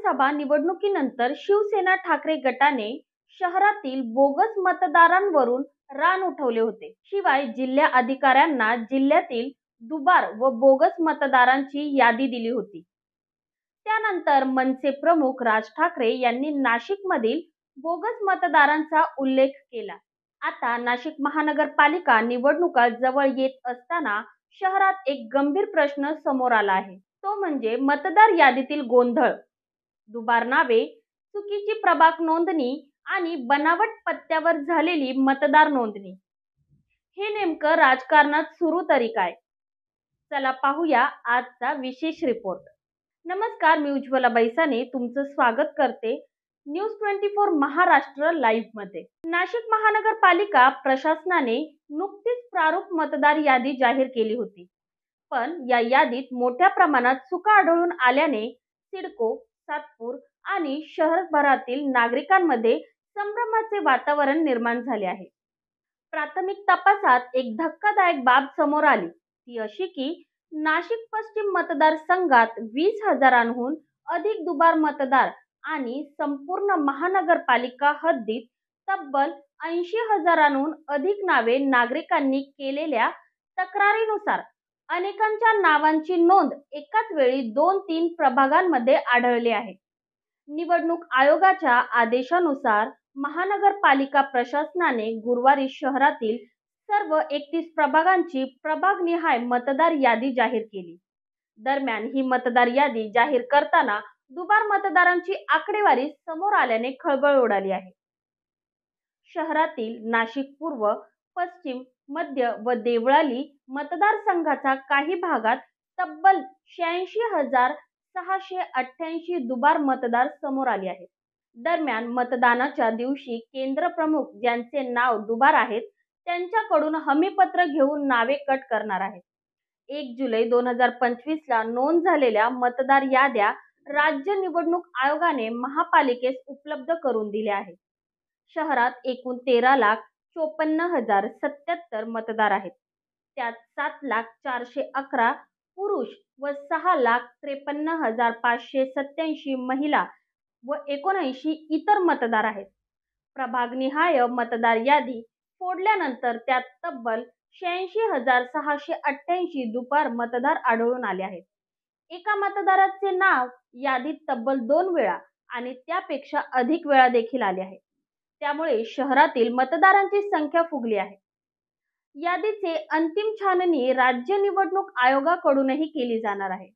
विधानसभा निवडणुकीनंतर शिवसेना ठाकरे गटाने शहरातील बोगस मतदारांवरून रान उठवले होते. शिवाय जिल्हा अधिकाऱ्यांना जिल्ह्यातील दुबार व बोगस मतदारांची यादी दिली होती. त्यानंतर मनसे प्रमुख राज ठाकरे यांनी नाशिकमधील बोगस मतदारांचा उल्लेख केला. आता नाशिक महानगरपालिका निवडणुका जवळ येत असताना शहरात एक गंभीर प्रश्न समोर आला आहे. तो म्हणजे मतदार यादीतील गोंधळ, दुबार नावे, चुकीची प्रभाग नोंदणी आणि बनावट पत्त्यावर झालेली मतदार नोंदणी. हे नेमकं राजकारणात सुरू तरी काय? चला पाहूया आजचा विशेष रिपोर्ट. नमस्कार, मी उज्ज्वला बैसाने तुमचं स्वागत करते न्यूज 24 महाराष्ट्र लाईव्ह मध्ये. नाशिक महानगरपालिका प्रशासनाने नुकतीच प्रारूप मतदार यादी जाहीर केली होती. पण या यादीत मोठ्या प्रमाणात चुका आढळून आल्याने सिडको, सातपूर आणि शहरभरातील नागरिकांमध्ये संभ्रमाचे वातावरण निर्माण झाले आहे. प्राथमिक तपासात एक धक्कादायक बाब समोर आली. ती अशी की नाशिक पश्चिम मतदारसंघात 20,000हून अधिक दुबार मतदार आणि संपूर्ण महानगरपालिका हद्दीत तब्बल 80,000हून अधिक नावे नागरिकांनी केलेल्या तक्रारीनुसार अनेकांच्या नावांची नोंद एकाच वेळी 2-3 प्रभागांमध्ये आढळली आहे. निवडणूक आयोगाच्या आदेशानुसार महानगरपालिका प्रशासनाने गुरुवारी शहरातील सर्व 31 प्रभागांची प्रभागनिहाय मतदार यादी जाहीर केली. दरम्यान ही मतदार यादी जाहीर करताना दुबार मतदारांची आकडेवारी समोर आल्याने खळबळ उडाली आहे. शहरातील नाशिक पूर्व, पश्चिम, मध्य व देवळाली मतदारसंघाच्या काही भागात तब्बल 86,688 दुबार मतदार समोर आले आहेत. दरम्यान मतदानाच्या दिवशी केंद्र प्रमुख ज्यांचे नाव दुबार आहेत त्यांच्याकडून हमीपत्र घेऊन नावे कट करणार आहेत. 1 जुलै 2025 ला नोंद झालेल्या मतदार याद्या राज्य निवडणूक आयोगाने महापालिकेस उपलब्ध करून दिल्या आहेत. शहरात एकूण 13,54,077 मतदार आहेत. त्यात 7,04,11 पुरुष व 6,53,587 महिला व 79 इतर मतदार आहेत. प्रभागनिहाय मतदार यादी फोडल्यानंतर त्यात तब्बल 86,688 दुबार मतदार आढळून आले आहेत. एका मतदाराचे नाव यादीत तब्बल 2 वेळा आणि त्यापेक्षा अधिक वेळा देखील आले आहे. त्यामुळे शहरातील मतदारांची संख्या फुगली आहे. यादीचे अंतिम छाननी राज्य निवडणूक आयोगाकडूनही केली जाणार आहे.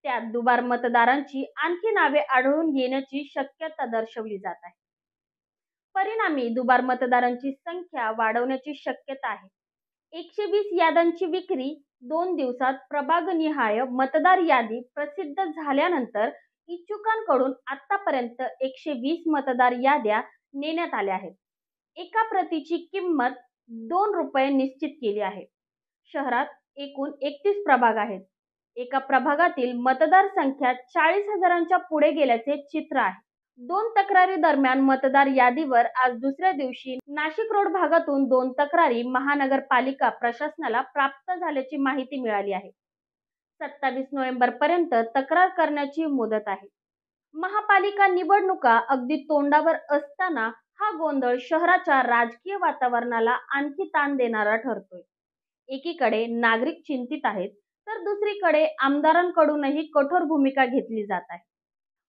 त्यात दुबार मतदारांची आणखी नावे आढळून येण्याची शक्यता दर्शवली जात आहे. परिणामी दुबार मतदारांची संख्या वाढवण्याची शक्यता आहे. 120 याद्यांची विक्री 2 दिवसात प्रभागनिहाय मतदार यादी प्रसिद्ध झाल्यानंतर इच्छुकांकडून आतापर्यंत 120 मतदार याद्या नेण्यात आल्या आहेत. एका प्रतीची किंमत ₹2 निश्चित केली आहे. शहरात एकूण 31 प्रभाग आहेत. एका प्रभागातील मतदार संख्या 40,000च्या पुढे गेल्याचे चित्र आहे. 2 तक्रारी दरम्यान मतदार यादीवर आज दुसऱ्या दिवशी नाशिक रोड भागातून 2 तक्रारी महानगरपालिका प्रशासनाला प्राप्त झाल्याची माहिती मिळाली आहे. 27 नोव्हेंबर पर्यंत तक्रार करण्याची मुदत आहे. महापालिका निवडणुका अगदी तोंडावर असताना हा गोंधळ शहराच्या राजकीय वातावरणाला आणखी ताण देणारा ठरतोय. एकीकडे नागरिक चिंतित आहेत तर दुसरीकडे आमदारांकडूनही कठोर भूमिका घेतली जात आहे.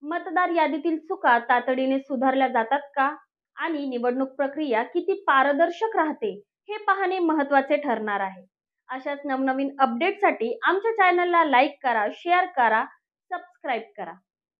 मतदार यादीतील चुका तातडीने सुधारल्या जातात का आणि निवडणूक प्रक्रिया किती पारदर्शक राहते हे पाहणे महत्त्वाचे ठरणार आहे. अशाच नवनवीन अपडेटसाठी आमच्या चॅनलला लाईक करा, शेअर करा, सबस्क्राईब करा.